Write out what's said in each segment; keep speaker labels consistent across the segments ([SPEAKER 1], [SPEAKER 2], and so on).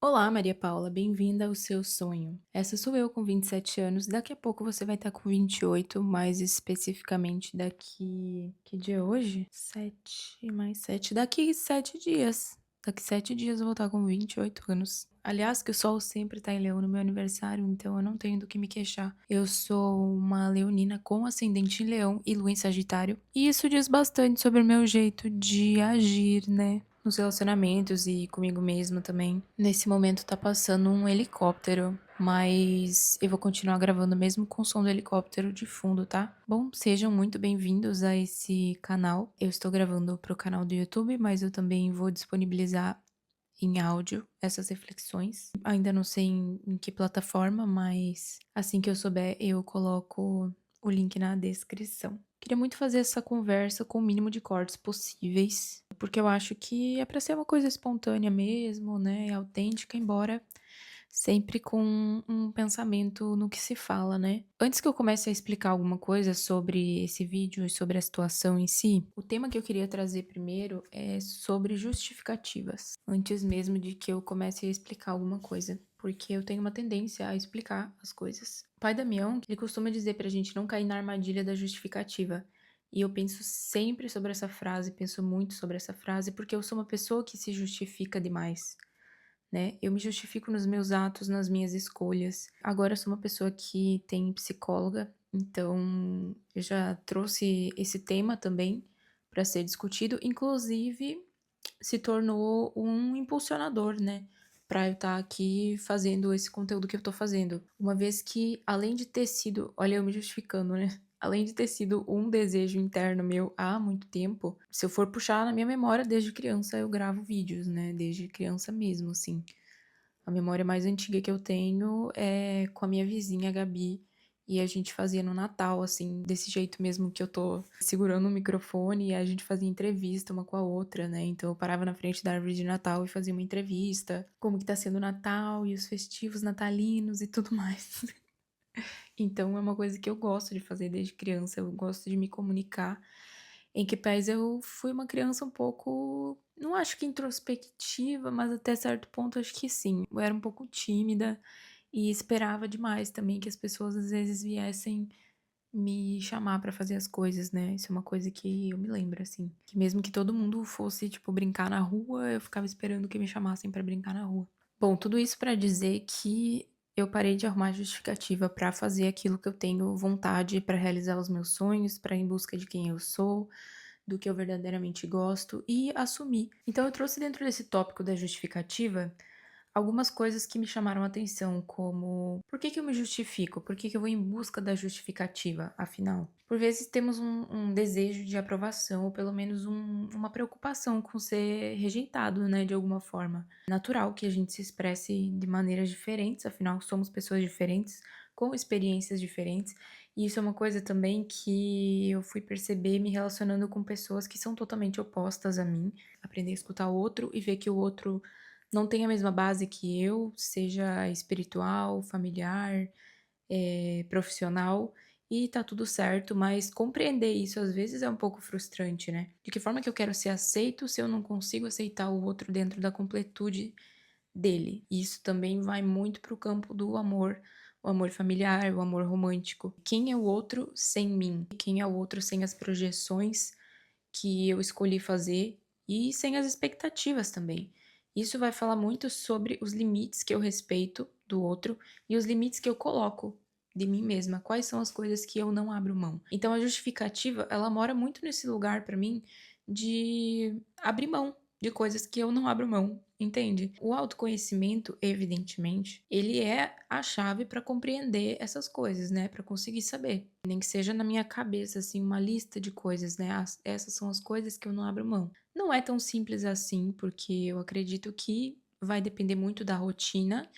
[SPEAKER 1] Olá, Maria Paula, bem-vinda ao seu sonho. Essa sou eu com 27 anos. Daqui a pouco você vai estar com 28, mais especificamente daqui. Que dia é hoje? 7 mais 7. Daqui 7 dias. Daqui 7 dias eu vou estar com 28 anos. Aliás, que o sol sempre tá em leão no meu aniversário, então eu não tenho do que me queixar. Eu sou uma leonina com ascendente em leão e lua em sagitário. E isso diz bastante sobre o meu jeito de agir, né? Nos relacionamentos e comigo mesma também. Nesse momento tá passando um helicóptero, mas eu vou continuar gravando mesmo com o som do helicóptero de fundo, tá? Bom, sejam muito bem-vindos a esse canal. Eu estou gravando pro canal do YouTube, mas eu também vou disponibilizar em áudio essas reflexões. Ainda não sei em que plataforma, mas assim que eu souber, eu coloco o link na descrição. Queria muito fazer essa conversa com o mínimo de cortes possíveis, porque eu acho que é pra ser uma coisa espontânea mesmo, né? Autêntica, embora sempre com um pensamento no que se fala, né? Antes que eu comece a explicar alguma coisa sobre esse vídeo e sobre a situação em si, o tema que eu queria trazer primeiro é sobre justificativas, antes mesmo de que eu comece a explicar alguma coisa, porque eu tenho uma tendência a explicar as coisas. O pai Damião, ele costuma dizer pra gente não cair na armadilha da justificativa. E eu penso sempre sobre essa frase, penso muito sobre essa frase, porque eu sou uma pessoa que se justifica demais, né? Eu me justifico nos meus atos, nas minhas escolhas. Agora eu sou uma pessoa que tem psicóloga, então eu já trouxe esse tema também para ser discutido, inclusive se tornou um impulsionador, né? Para eu estar aqui fazendo esse conteúdo que eu tô fazendo. Uma vez que, além de ter sido, olha, eu me justificando, né? Além de ter sido um desejo interno meu há muito tempo, se eu for puxar na minha memória, desde criança eu gravo vídeos, né? Desde criança mesmo, assim. A memória mais antiga que eu tenho é com a minha vizinha, a Gabi, e a gente fazia no Natal, assim, desse jeito mesmo que eu tô segurando o microfone e a gente fazia entrevista uma com a outra, né? Então eu parava na frente da árvore de Natal e fazia uma entrevista, como que tá sendo o Natal e os festivos natalinos e tudo mais. Então é uma coisa que eu gosto de fazer desde criança, eu gosto de me comunicar. Em que pese eu fui uma criança um pouco, não acho que introspectiva, mas até certo ponto acho que sim. Eu era um pouco tímida e esperava demais também que as pessoas às vezes viessem me chamar pra fazer as coisas, né? Isso é uma coisa que eu me lembro, assim. Que mesmo que todo mundo fosse, tipo, brincar na rua, eu ficava esperando que me chamassem pra brincar na rua. Bom, tudo isso pra dizer que eu parei de arrumar justificativa pra fazer aquilo que eu tenho vontade, pra realizar os meus sonhos, pra ir em busca de quem eu sou, do que eu verdadeiramente gosto e assumir. Então eu trouxe dentro desse tópico da justificativa algumas coisas que me chamaram a atenção, como por que que eu me justifico? Por que que eu vou em busca da justificativa, afinal? Por vezes temos um desejo de aprovação, ou pelo menos uma preocupação com ser rejeitado, né, de alguma forma. É natural que a gente se expresse de maneiras diferentes, afinal somos pessoas diferentes, com experiências diferentes, e isso é uma coisa também que eu fui perceber me relacionando com pessoas que são totalmente opostas a mim, aprender a escutar o outro e ver que o outro não tem a mesma base que eu, seja espiritual, familiar, profissional, e tá tudo certo, mas compreender isso às vezes é um pouco frustrante, né? De que forma que eu quero ser aceito se eu não consigo aceitar o outro dentro da completude dele? E isso também vai muito pro campo do amor, o amor familiar, o amor romântico. Quem é o outro sem mim? Quem é o outro sem as projeções que eu escolhi fazer e sem as expectativas também? Isso vai falar muito sobre os limites que eu respeito do outro e os limites que eu coloco de mim mesma, quais são as coisas que eu não abro mão. Então a justificativa, ela mora muito nesse lugar pra mim de abrir mão de coisas que eu não abro mão, entende? O autoconhecimento, evidentemente, ele é a chave pra compreender essas coisas, né? Pra conseguir saber. Nem que seja na minha cabeça, assim, uma lista de coisas, né? Essas são as coisas que eu não abro mão. Não é tão simples assim, porque eu acredito que vai depender muito da rotina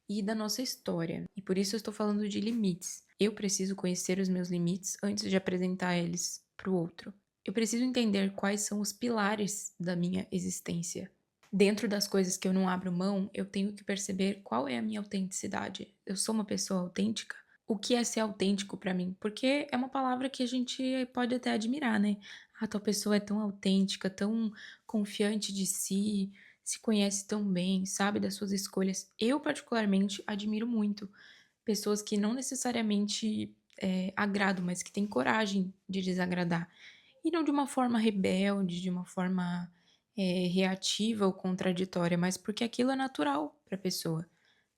[SPEAKER 1] e da nossa história. E por isso eu estou falando de limites. Eu preciso conhecer os meus limites antes de apresentar eles para o outro. Eu preciso entender quais são os pilares da minha existência. Dentro das coisas que eu não abro mão, eu tenho que perceber qual é a minha autenticidade. Eu sou uma pessoa autêntica? O que é ser autêntico pra mim? Porque é uma palavra que a gente pode até admirar, né? Ah, tal pessoa é tão autêntica, tão confiante de si, se conhece tão bem, sabe das suas escolhas. Eu, particularmente, admiro muito pessoas que não necessariamente agradam, mas que têm coragem de desagradar. E não de uma forma rebelde, de uma forma reativa ou contraditória, mas porque aquilo é natural para a pessoa.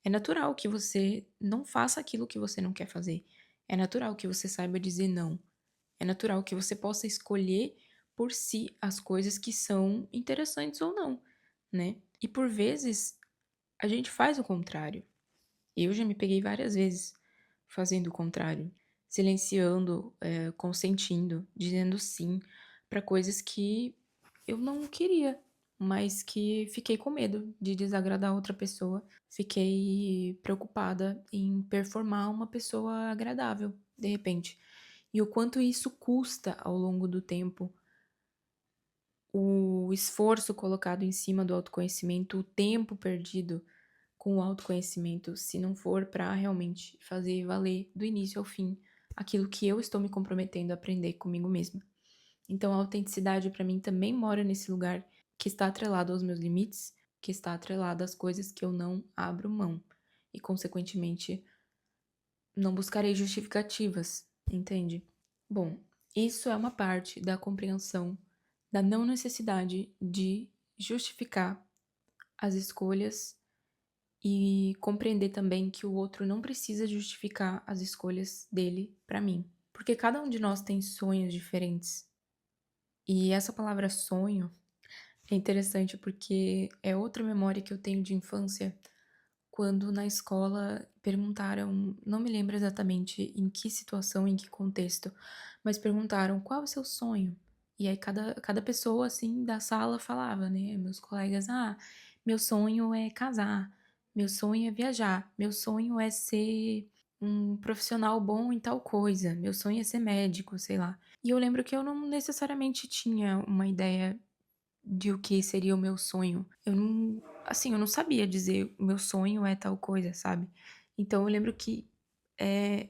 [SPEAKER 1] É natural que você não faça aquilo que você não quer fazer. É natural que você saiba dizer não. É natural que você possa escolher por si as coisas que são interessantes ou não, né? E por vezes a gente faz o contrário. Eu já me peguei várias vezes fazendo o contrário, silenciando, consentindo, dizendo sim para coisas que eu não queria, mas que fiquei com medo de desagradar outra pessoa. Fiquei preocupada em performar uma pessoa agradável, de repente. E o quanto isso custa ao longo do tempo, o esforço colocado em cima do autoconhecimento, o tempo perdido com o autoconhecimento, se não for para realmente fazer valer do início ao fim aquilo que eu estou me comprometendo a aprender comigo mesma. Então, a autenticidade para mim também mora nesse lugar que está atrelado aos meus limites, que está atrelado às coisas que eu não abro mão e, consequentemente, não buscarei justificativas, entende? Bom, isso é uma parte da compreensão da não necessidade de justificar as escolhas e compreender também que o outro não precisa justificar as escolhas dele para mim, porque cada um de nós tem sonhos diferentes. E essa palavra sonho é interessante porque é outra memória que eu tenho de infância, quando na escola perguntaram, não me lembro exatamente em que situação, em que contexto, mas perguntaram qual é o seu sonho? E aí cada pessoa assim da sala falava, né? Meus colegas, meu sonho é casar, meu sonho é viajar, meu sonho é ser um profissional bom em tal coisa, meu sonho é ser médico, sei lá. E eu lembro que eu não necessariamente tinha uma ideia de o que seria o meu sonho. Eu não, assim, eu não sabia dizer o meu sonho é tal coisa, sabe? Então eu lembro que é,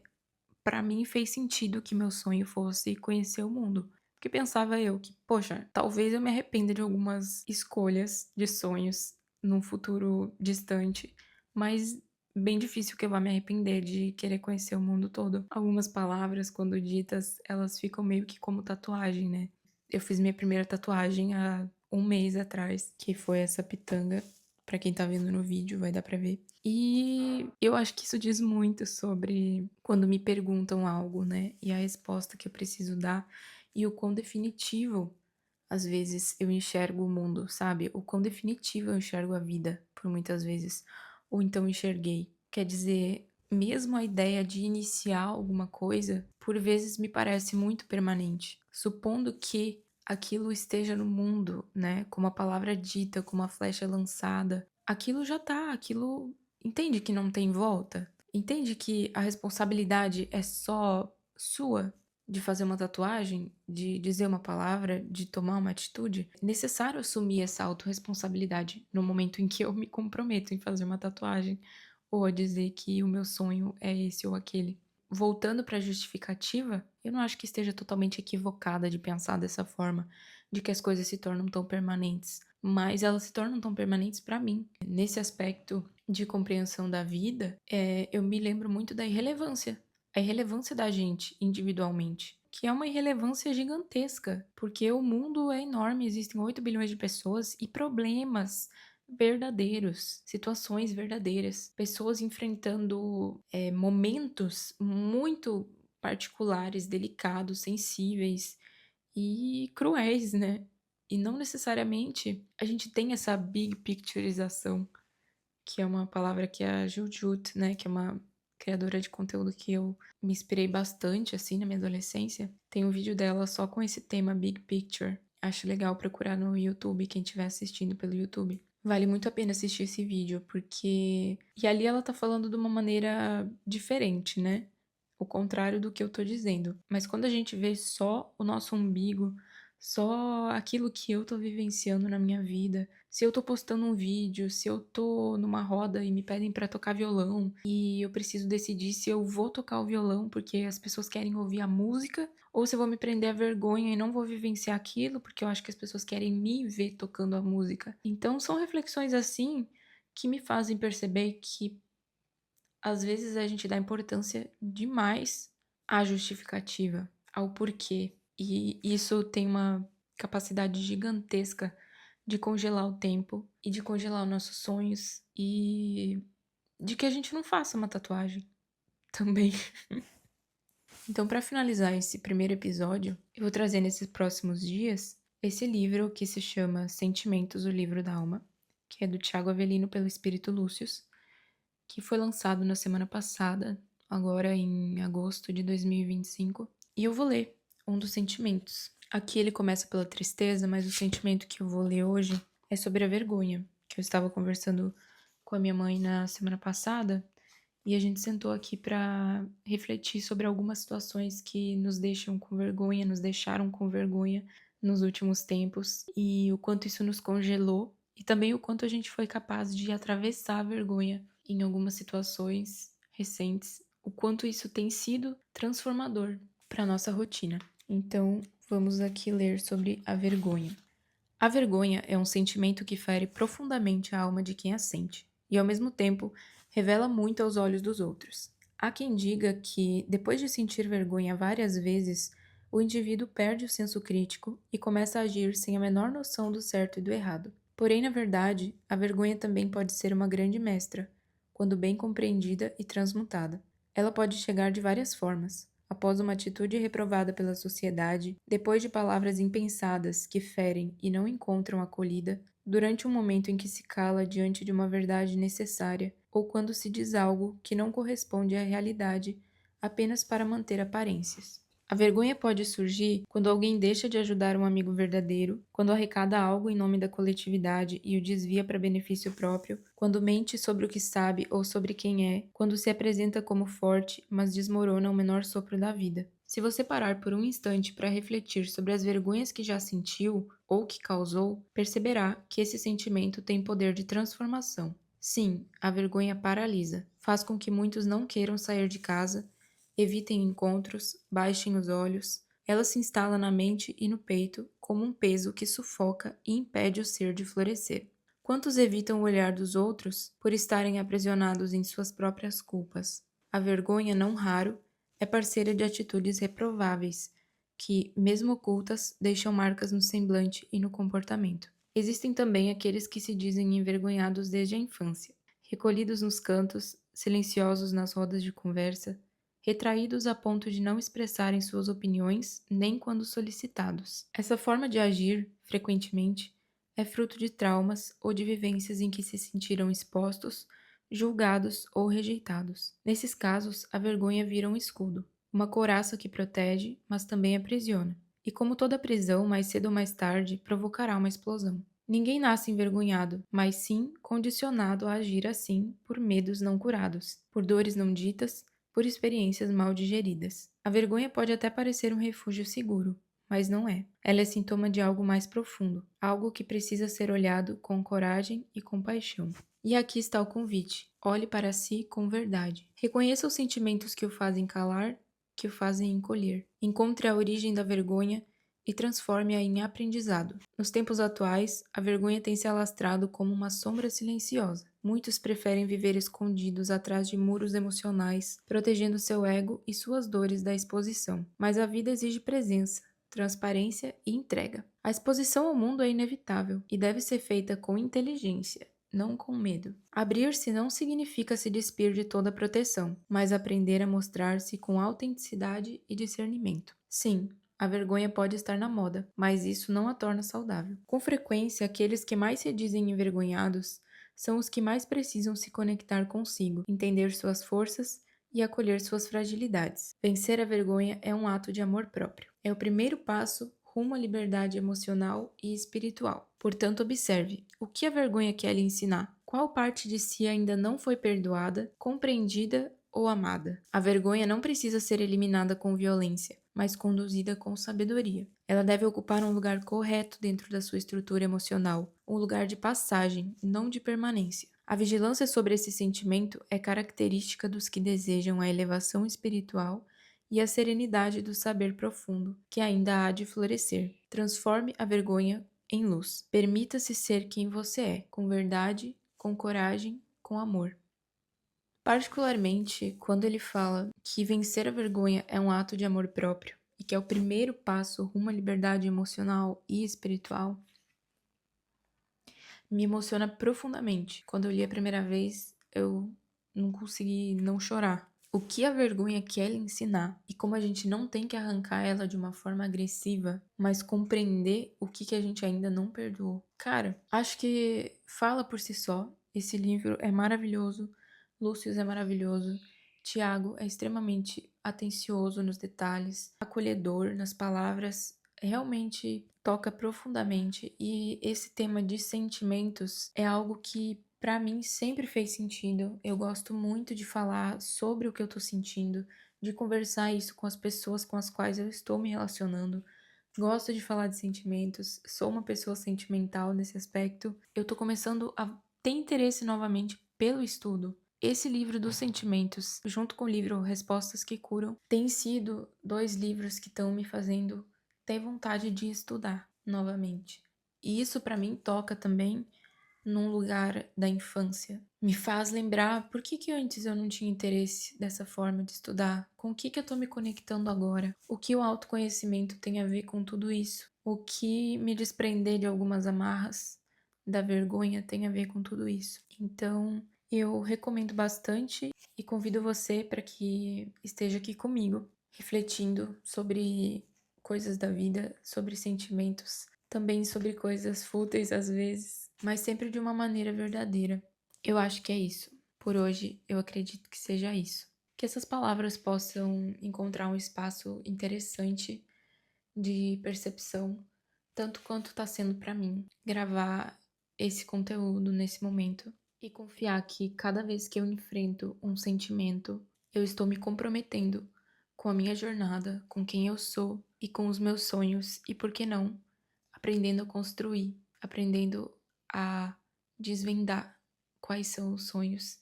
[SPEAKER 1] para mim fez sentido que meu sonho fosse conhecer o mundo. Porque pensava eu que, poxa, talvez eu me arrependa de algumas escolhas de sonhos num futuro distante, mas bem difícil que eu vá me arrepender de querer conhecer o mundo todo. Algumas palavras, quando ditas, elas ficam meio que como tatuagem, né? Eu fiz minha primeira tatuagem há um mês atrás, que foi essa pitanga. Pra quem tá vendo no vídeo, vai dar pra ver. E eu acho que isso diz muito sobre quando me perguntam algo, né? E a resposta que eu preciso dar e o quão definitivo às vezes eu enxergo o mundo, sabe? O quão definitivo eu enxergo a vida, por muitas vezes. Ou então enxerguei. Quer dizer, mesmo a ideia de iniciar alguma coisa, por vezes me parece muito permanente. Supondo que aquilo esteja no mundo, né? Como a palavra dita, como a flecha lançada, aquilo já tá, aquilo. Entende que não tem volta? Entende que a responsabilidade é só sua? De fazer uma tatuagem, de dizer uma palavra, de tomar uma atitude, é necessário assumir essa autorresponsabilidade no momento em que eu me comprometo em fazer uma tatuagem ou a dizer que o meu sonho é esse ou aquele. Voltando para a justificativa, eu não acho que esteja totalmente equivocada de pensar dessa forma, de que as coisas se tornam tão permanentes, mas elas se tornam tão permanentes para mim. Nesse aspecto de compreensão da vida, eu me lembro muito da irrelevância, a irrelevância da gente individualmente, que é uma irrelevância gigantesca, porque o mundo é enorme, existem 8 bilhões de pessoas e problemas verdadeiros, situações verdadeiras, pessoas enfrentando momentos muito particulares, delicados, sensíveis e cruéis, né? E não necessariamente a gente tem essa big pictureização, que é uma palavra que a Jujut, né, que é uma criadora de conteúdo que eu me inspirei bastante assim na minha adolescência. Tem um vídeo dela só com esse tema big picture. Acho legal procurar no YouTube, quem estiver assistindo pelo YouTube. Vale muito a pena assistir esse vídeo, porque. E ali ela tá falando de uma maneira diferente, né? O contrário do que eu tô dizendo. Mas quando a gente vê só o nosso umbigo, só aquilo que eu tô vivenciando na minha vida, Se eu tô postando um vídeo, se eu tô numa roda e me pedem pra tocar violão e eu preciso decidir se eu vou tocar o violão porque as pessoas querem ouvir a música, ou se eu vou me prender à vergonha e não vou vivenciar aquilo porque eu acho que as pessoas querem me ver tocando a música. Então são reflexões assim que me fazem perceber que às vezes a gente dá importância demais à justificativa, ao porquê. E isso tem uma capacidade gigantesca de congelar o tempo e de congelar os nossos sonhos e de que a gente não faça uma tatuagem também. Então, para finalizar esse primeiro episódio, eu vou trazer nesses próximos dias esse livro que se chama Sentimentos, o Livro da Alma, que é do Tiago Avelino pelo Espírito Lúcius, que foi lançado na semana passada, agora em agosto de 2025, e eu vou ler um dos sentimentos. Aqui ele começa pela tristeza, mas o sentimento que eu vou ler hoje é sobre a vergonha, que eu estava conversando com a minha mãe na semana passada, e a gente sentou aqui para refletir sobre algumas situações que nos deixam com vergonha, nos deixaram com vergonha nos últimos tempos, e o quanto isso nos congelou, e também o quanto a gente foi capaz de atravessar a vergonha em algumas situações recentes, o quanto isso tem sido transformador para nossa rotina. Então, vamos aqui ler sobre a vergonha. A vergonha é um sentimento que fere profundamente a alma de quem a sente, e ao mesmo tempo revela muito aos olhos dos outros. Há quem diga que, depois de sentir vergonha várias vezes, o indivíduo perde o senso crítico e começa a agir sem a menor noção do certo e do errado. Porém, na verdade, a vergonha também pode ser uma grande mestra, quando bem compreendida e transmutada. Ela pode chegar de várias formas. Após uma atitude reprovada pela sociedade, depois de palavras impensadas que ferem e não encontram acolhida, durante um momento em que se cala diante de uma verdade necessária, ou quando se diz algo que não corresponde à realidade apenas para manter aparências. A vergonha pode surgir quando alguém deixa de ajudar um amigo verdadeiro, quando arrecada algo em nome da coletividade e o desvia para benefício próprio, quando mente sobre o que sabe ou sobre quem é, quando se apresenta como forte, mas desmorona ao menor sopro da vida. Se você parar por um instante para refletir sobre as vergonhas que já sentiu ou que causou, perceberá que esse sentimento tem poder de transformação. Sim, a vergonha paralisa, faz com que muitos não queiram sair de casa, evitem encontros, baixem os olhos. Ela se instala na mente e no peito como um peso que sufoca e impede o ser de florescer. Quantos evitam o olhar dos outros por estarem aprisionados em suas próprias culpas? A vergonha, não raro, é parceira de atitudes reprováveis, que, mesmo ocultas, deixam marcas no semblante e no comportamento. Existem também aqueles que se dizem envergonhados desde a infância, recolhidos nos cantos, silenciosos nas rodas de conversa, retraídos a ponto de não expressarem suas opiniões nem quando solicitados. Essa forma de agir, frequentemente, é fruto de traumas ou de vivências em que se sentiram expostos, julgados ou rejeitados. Nesses casos, a vergonha vira um escudo, uma couraça que protege, mas também aprisiona. E como toda prisão, mais cedo ou mais tarde, provocará uma explosão. Ninguém nasce envergonhado, mas sim condicionado a agir assim por medos não curados, por dores não ditas, por experiências mal digeridas. A vergonha pode até parecer um refúgio seguro, mas não é. Ela é sintoma de algo mais profundo, algo que precisa ser olhado com coragem e compaixão. E aqui está o convite: olhe para si com verdade. Reconheça os sentimentos que o fazem calar, que o fazem encolher. Encontre a origem da vergonha e transforme-a em aprendizado. Nos tempos atuais, a vergonha tem se alastrado como uma sombra silenciosa. Muitos preferem viver escondidos atrás de muros emocionais, protegendo seu ego e suas dores da exposição. Mas a vida exige presença, transparência e entrega. A exposição ao mundo é inevitável e deve ser feita com inteligência, não com medo. Abrir-se não significa se despir de toda proteção, mas aprender a mostrar-se com autenticidade e discernimento. Sim, a vergonha pode estar na moda, mas isso não a torna saudável. Com frequência, aqueles que mais se dizem envergonhados são os que mais precisam se conectar consigo, entender suas forças e acolher suas fragilidades. Vencer a vergonha é um ato de amor próprio. É o primeiro passo rumo à liberdade emocional e espiritual. Portanto, observe: o que a vergonha quer lhe ensinar? Qual parte de si ainda não foi perdoada, compreendida ou amada? A vergonha não precisa ser eliminada com violência, mas conduzida com sabedoria. Ela deve ocupar um lugar correto dentro da sua estrutura emocional, um lugar de passagem, não de permanência. A vigilância sobre esse sentimento é característica dos que desejam a elevação espiritual e a serenidade do saber profundo, que ainda há de florescer. Transforme a vergonha em luz. Permita-se ser quem você é, com verdade, com coragem, com amor. Particularmente quando ele fala que vencer a vergonha é um ato de amor próprio e que é o primeiro passo rumo à liberdade emocional e espiritual, me emociona profundamente. Quando eu li a primeira vez, eu não consegui não chorar. O que a vergonha quer lhe ensinar e como a gente não tem que arrancar ela de uma forma agressiva, mas compreender o que a gente ainda não perdoou. Cara, acho que fala por si só. Esse livro é maravilhoso. Lúcius é maravilhoso. Tiago é extremamente atencioso nos detalhes, acolhedor nas palavras, realmente toca profundamente. E esse tema de sentimentos é algo que pra mim sempre fez sentido. Eu gosto muito de falar sobre o que eu tô sentindo, de conversar isso com as pessoas com as quais eu estou me relacionando. Gosto de falar de sentimentos, sou uma pessoa sentimental nesse aspecto. Eu tô começando a ter interesse novamente pelo estudo. Esse livro dos sentimentos, junto com o livro Respostas que Curam, tem sido dois livros que estão me fazendo ter vontade de estudar novamente. E isso pra mim toca também num lugar da infância. Me faz lembrar por que antes eu não tinha interesse dessa forma de estudar, com o que eu tô me conectando agora, o que o autoconhecimento tem a ver com tudo isso, o que me desprender de algumas amarras da vergonha tem a ver com tudo isso. Então, eu recomendo bastante e convido você para que esteja aqui comigo, refletindo sobre coisas da vida, sobre sentimentos, também sobre coisas fúteis às vezes, mas sempre de uma maneira verdadeira. Eu acho que é isso. Por hoje, eu acredito que seja isso. Que essas palavras possam encontrar um espaço interessante de percepção, tanto quanto está sendo para mim gravar esse conteúdo nesse momento e confiar que cada vez que eu enfrento um sentimento, eu estou me comprometendo com a minha jornada, com quem eu sou e com os meus sonhos e, por que não, aprendendo a construir, aprendendo a desvendar quais são os sonhos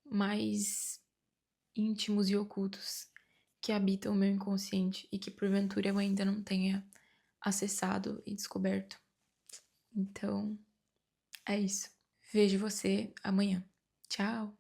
[SPEAKER 1] mais íntimos e ocultos que habitam o meu inconsciente e que porventura eu ainda não tenha acessado e descoberto. Então, é isso. Vejo você amanhã. Tchau!